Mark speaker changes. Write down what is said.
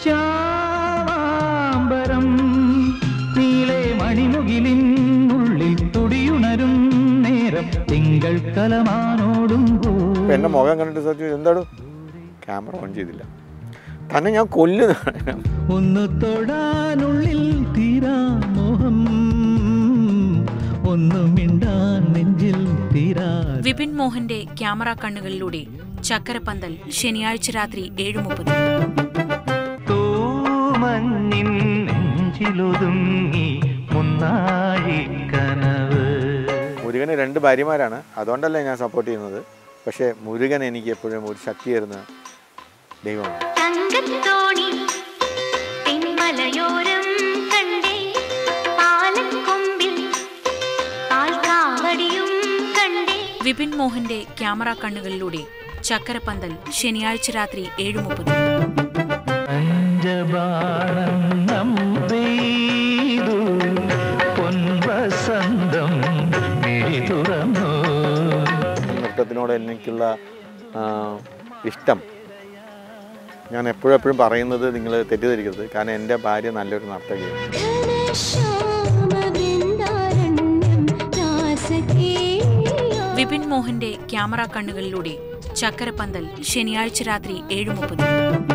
Speaker 1: ശ്യാമാംബരം നീലേ മണിമുകിലിനുള്ളിൽ തുടിയുണരും നേരം തിങ്കൾ കലമാനോടുമ്പോ.
Speaker 2: എന്റെ മുഖം കണ്ടിട്ട് സത്യം എന്താണ് ക്യാമറ ഓൺ ചെയ്തില്ല, തന്നെ ഞാൻ കൊല്ലുന്നതാണ്.
Speaker 1: ഒന്ന് തൊടാനുള്ളിൽ തീരാ മോഹം, ഒന്നു മിണ്ടാൻ നെഞ്ചിൽ തീരാ.
Speaker 3: വിപിൻ മോഹന്റെ ക്യാമറ കണ്ണുകളിലൂടെ ചക്കരപ്പന്തൽ ശനിയാഴ്ച രാത്രി 7:30.
Speaker 1: തൂമഞ്ഞിൻ നെഞ്ചിലൊതുങ്ങി മുന്നാഴിക്കനവ്.
Speaker 2: മുരുകന് 2 ഭാര്യമാരാണ്, അതുകൊണ്ടല്ലേ ഞാൻ സപ്പോർട്ട് ചെയ്യുന്നത്. പക്ഷേ മുരുകൻ എനിക്ക് എപ്പോഴും ഒരു ശക്തി തരുന്ന ദൈവമാണ്.
Speaker 3: വിപിൻ മോഹന്റെ ക്യാമറ കണ്ണുകളിലൂടെ ചക്കരപ്പന്തൽ ശനിയാഴ്ച രാത്രി 7:30.
Speaker 2: നൃത്തത്തിനോട് എനിക്കുള്ള ഇഷ്ടം ഞാൻ എപ്പോഴും പറയുന്നത് നിങ്ങൾ തെറ്റിദ്ധരിക്കരുത്. കാരണം എൻ്റെ ഭാര്യ നല്ലൊരു നർത്തകിയാണ്.
Speaker 3: വിപിൻ മോഹന്റെ ക്യാമറ കണ്ണുകളിലൂടെ ചക്കരപ്പന്തൽ ശനിയാഴ്ച രാത്രി 7:30.